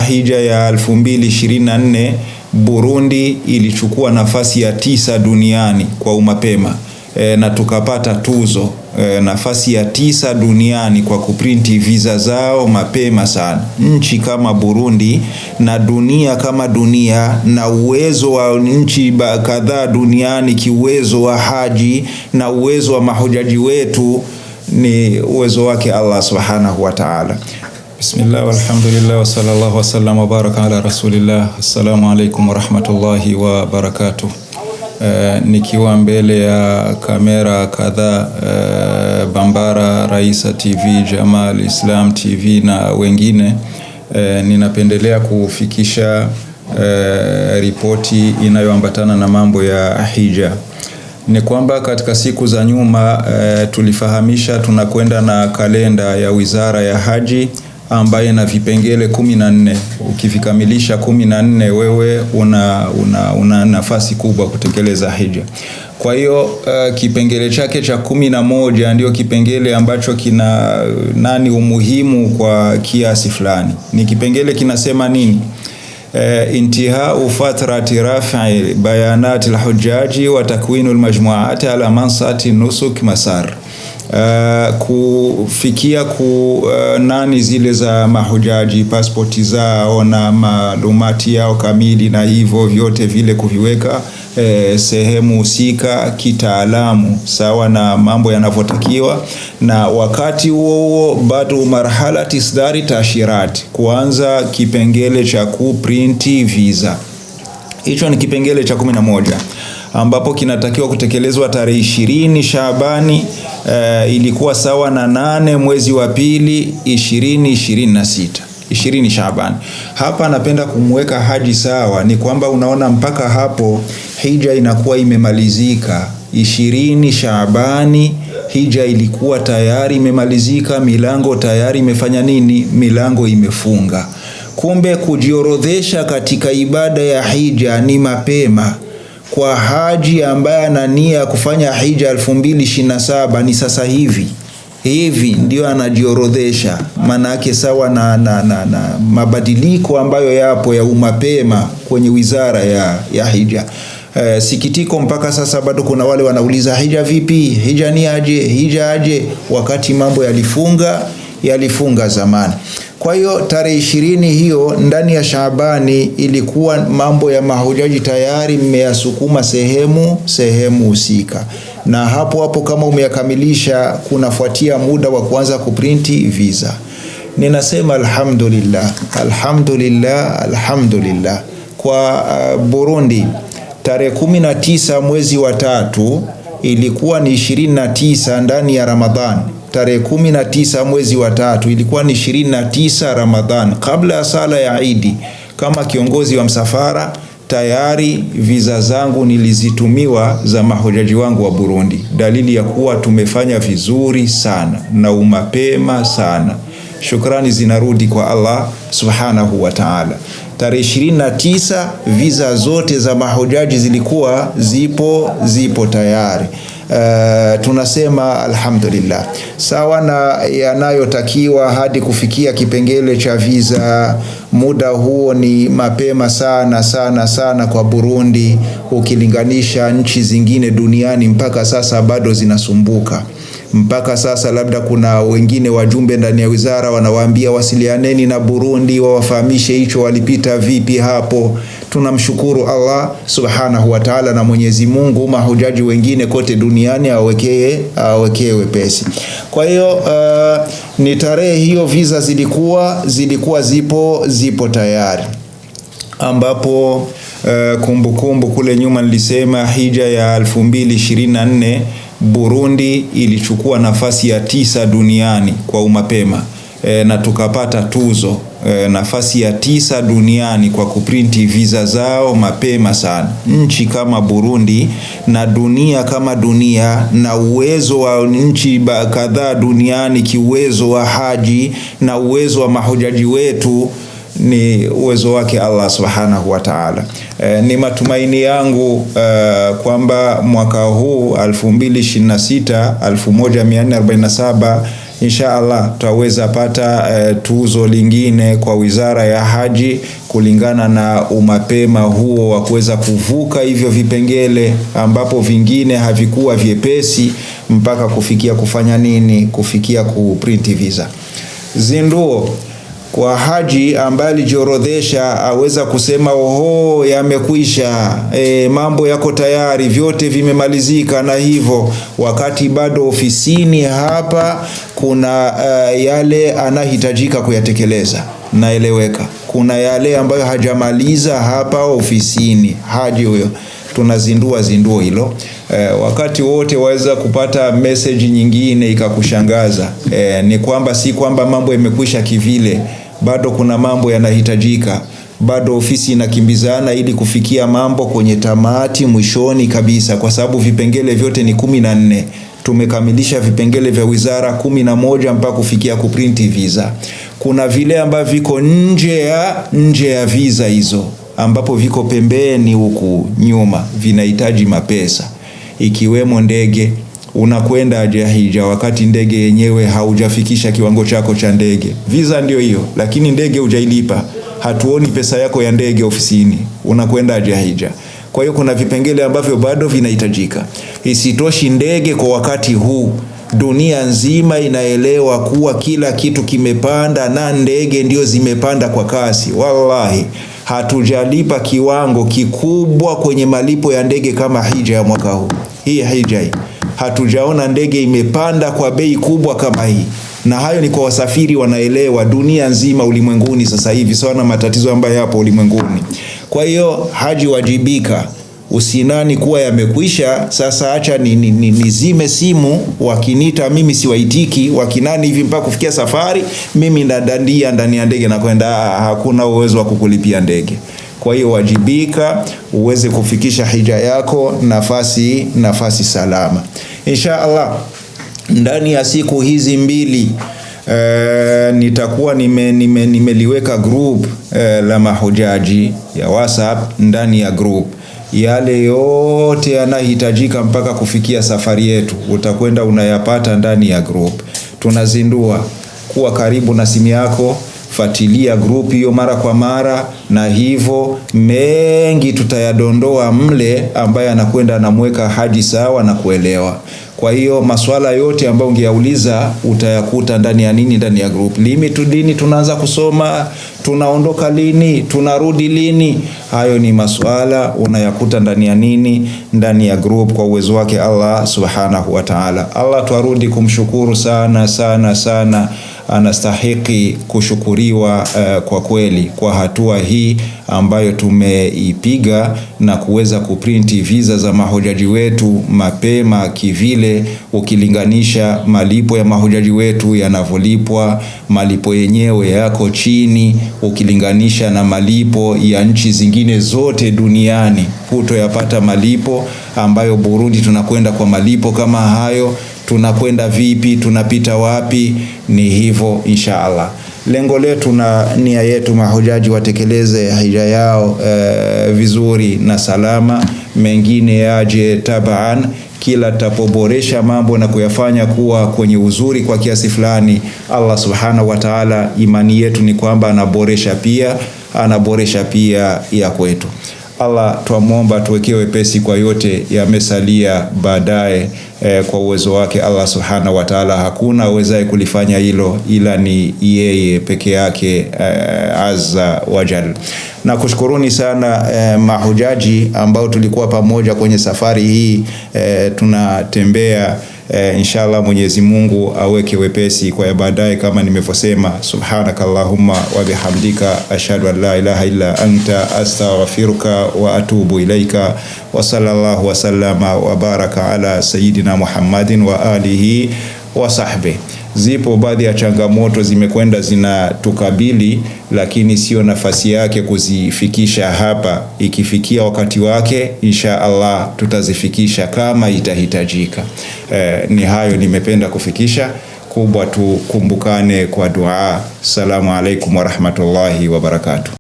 hija ya 2024 Burundi ilichukua nafasi ya 9 duniani kwa umapema, na tukapata tuzo nafasi ya 9 duniani kwa kuprinti visa zao mapema sana. Nchi kama Burundi na dunia kama dunia na uwezo wa nchi kadhaa duniani kiuwezo wa haji na uwezo wa mahujaji wetu ni uwezo wake Allah subhanahu wa ta'ala. Bismillah walhamdulillah wa sallallahu wa sallam wa baraka ala rasulillah. Assalamu alaikum wa rahmatullahi wa barakatuh. Nikiwa mbele ya kamera kadhaa, Bambara, Raisa TV, Jamal Islam TV na wengine, ninapendelea kufikisha ripoti inayoambatana na mambo ya hija. Ni kwamba katika siku za nyuma tulifahamisha tunakwenda na kalenda ya Wizara ya Haji ambaye na vipengele 14. Ukivikamilisha 14 wewe una nafasi kubwa kutekeleza hija. Kwa hiyo kipengele chake cha 11 ndio kipengele ambacho kina umuhimu kwa kiasi fulani. Ni kipengele kinasema nini? Intihau fatrati raf'i bayanati al-hujjaji wa takwinu al-majmu'ati ala mansati nusuk masar. Kufikia zile za mahujaji, pasipoti zao na malumati yao kamili na hivyo vyote vile kuviweka sehemu husika kitaalamu sawa na mambo yanavyotakiwa, na wakati huo bado marhala tisdari tashirati, kuanza kipengele cha kuprinti visa. Hicho ni kipengele cha 11 ambapo kinatakiwa kutekelezwa tarehe 20 Shaabani, ilikuwa sawa na 8 mwezi wa pili 2026. 20 Shaabani. Hapa napenda kumweka haji sawa, ni kwamba unaona mpaka hapo hija inakuwa imemalizika. 20 Shaabani hija ilikuwa tayari imemalizika, milango tayari imefanya nini? Milango imefunga. Kumbe kujiorodhesha katika ibada ya hija ni mapema. Kwa haji ambaye ana nia kufanya hija 2027 ni sasa hivi ndio anajiorodhesha. Maana yake sawa na mabadiliko ambayo yapo ya umapema kwenye wizara ya hija. Sikitiko mpaka sasa bado kuna wale wanauliza hija vipi? Hija ni aje? Hija aje? Wakati mambo yalifunga zamani. Kwa hiyo tarehe 20 hiyo ndani ya Shaabani ilikuwa mambo ya mahujaji tayari mmeyasukuma sehemu husika, na hapo kama umeyakamilisha kunafuatia muda wa kuanza kuprinti visa. Ninasema alhamdulillah. Kwa Burundi tarehe 19 mwezi wa 3 ilikuwa ni 29 ndani ya Ramadhani. Tarehe 19 mwezi wa 3 ilikuwa ni 29 Ramadhan, kabla ya sala ya Idi. Kama kiongozi wa msafara tayari visa zangu nilizitumiwa za mahujaji wangu wa Burundi, dalili ya kuwa tumefanya vizuri sana na umapema sana. Shukrani zinarudi kwa Allah subhanahu wa ta'ala. Tarehe 29 visa zote za mahujaji zilikuwa zipo tayari. Tunasema alhamdulillah. Sawa na yanayotakiwa hadi kufikia kipengele cha visa, muda huo ni mapema sana kwa Burundi ukilinganisha nchi zingine duniani. Mpaka sasa bado zinasumbuka. Mpaka sasa labda kuna wengine wajumbe ndani ya wizara wanawaambia wasilianeni na Burundi wawafahamishe hicho walipita vipi hapo. Tunamshukuru Allah subhanahu wa ta'ala na Mwenyezi Mungu, mahujaji wengine kote duniani awekee wepesi. Kwa hiyo ni tarehe hiyo visa zilikuwa zipo tayari, ambapo kumbukumbu kule nyuma nilisema hija ya 2024 Burundi ilichukua nafasi ya 9 duniani kwa umapema, na tukapata tuzo nafasi ya 9 duniani kwa kuprinti visa zao mapema sana. Nchi kama Burundi na dunia kama dunia na uwezo wa nchi kadhaa duniani kiuwezo wa haji na uwezo wa mahujaji wetu ni uwezo wake Allah subhanahu wa ta'ala. Ni matumaini yangu kwamba mwaka huu 2026 1447 insha Allah tutaweza pata tuzo lingine kwa Wizara ya Haji kulingana na umapema huo wa kuweza kuvuka hivyo vipengele ambapo vingine havikuwa vyepesi mpaka kufikia kufanya nini, kufikia kuprint visa. Zinduo kwa haji ambaye alijiorodhesha aweza kusema oho, yamekwisha, mambo yako tayari, vyote vimemalizika, na hivyo wakati bado ofisini hapa kuna yale anahitajika kuyatekeleza. Naeleweka, kuna yale ambayo hajamaliza hapa ofisini. Haji huyo tunazindua zinduo hilo. Wakati wote waweza kupata message nyingine ikakushangaza. Ni kwamba si kwamba mambo yamekwisha kivile, bado kuna mambo yanahitajika, bado ofisi inakimbizana ili kufikia mambo kwenye tamati mwishoni kabisa, kwa sababu vipengele vyote ni 14. Tumekamilisha vipengele vya wizara 11 mpaka kufikia kuprinti visa. Kuna vile ambavyo viko nje ya visa hizo, ambapo viko pembeni huku nyuma, vinahitaji mapesa, ikiwemo ndege. Unakwenda hija wakati ndege yenyewe haujafikisha kiwango chako cha ndege. Visa ndio hiyo, lakini ndege hujailipa. Hatuoni pesa yako ya ndege ofisini. Unakwenda hija. Kwa hiyo kuna vipengele ambavyo bado vinahitajika. Isitoshi ndege kwa wakati huu, dunia nzima inaelewa kuwa kila kitu kimepanda na ndege ndio zimepanda kwa kasi. Wallahi, hatujalipa kiwango kikubwa kwenye malipo ya ndege kama hija ya mwaka huu. Hii hija hii, hatujaona ndege imepanda kwa bei kubwa kama hii. Na hayo ni kwa wasafiri wanaelewa, dunia nzima ulimwenguni sasa hivi sawa na matatizo ambayo yapo ulimwenguni. Kwa hiyo haji wajibika, usinani kuwa yamekwisha sasa acha nizime simu, wakinita mimi siwaitiki, wakinani hivi mpaka kufikia safari mimi ndadandia ndani ya ndege na kwenda, hakuna uwezo wa kukulipia ndege. Kwa hiyo wajibika uweze kufikisha hija yako nafasi salama. Insha Allah ndani ya siku hizi mbili nitakuwa nimeliweka group la mahujaji ya WhatsApp. Ndani ya group yale yote yanahitajika mpaka kufikia safari yetu utakwenda unayapata ndani ya group. Tunazindua kuwa karibu na simu yako, fuatilia group hiyo mara kwa mara, na hivyo mengi tutayadondoa mle ambaye anakwenda anamweka haji sawa na kuelewa. Kwa hiyo maswala yote ambayo ungeyauliza utayakuta ndani ya group. Limit dini tunaanza kusoma, tunaondoka lini, tunarudi lini, hayo ni maswala unayakuta ndani ya group kwa uwezo wake Allah subhanahu wa ta'ala. Allah tuarudi kumshukuru sana. Anastahiki kushukuriwa kwa kweli kwa hatua hii ambayo tumeipiga na kuweza kuprinti visa za mahujaji wetu mapema kivile. Ukilinganisha malipo ya mahujaji wetu yanavyolipwa, malipo yenyewe yako chini ukilinganisha na malipo ya nchi zingine zote duniani. Hutoyapata malipo ambayo Burundi tunakwenda kwa malipo kama hayo. Tunakwenda vipi, tunapita wapi? Ni hivyo insha Allah. Lengo letu na nia yetu mahujaji watekeleze hija yao vizuri na salama, mengine yaje tabaan. Kila tapoboresha mambo na kuyafanya kuwa kwenye uzuri kwa kiasi fulani, Allah subhanahu wa ta'ala, imani yetu ni kwamba anaboresha pia ya kwetu. Allah tuamuomba tuwekee wepesi kwa yote yamesalia baadaye kwa uwezo wake Allah subhanahu wa ta'ala. Hakuna awezaye kulifanya hilo ila ni yeye peke yake azza wa jalla. Na kushukuruni sana mahujaji ambao tulikuwa pamoja kwenye safari hii. Tunatembea inshallah Mwenyezi Mungu aweke wepesi kwa baadaye kama nimefosema. Subhanakallahumma wa bihamdika ashhadu an la ilaha illa anta astaghfiruka wa atubu ilaika. Wa sallallahu wa sallama wa baraka ala sayyidina Muhammadin wa alihi wa sahbihi. Zipo baadhi ya changamoto zimekwenda zinatukabili, lakini sio nafasi yake kuzifikisha hapa. Ikifikia wakati wake insha Allah tutazifikisha kama itahitajika. Ni hayo nimependa kufikisha. Kubwa tukumbukane kwa dua. Assalamu alaikum wa rahmatullahi wa barakatuh.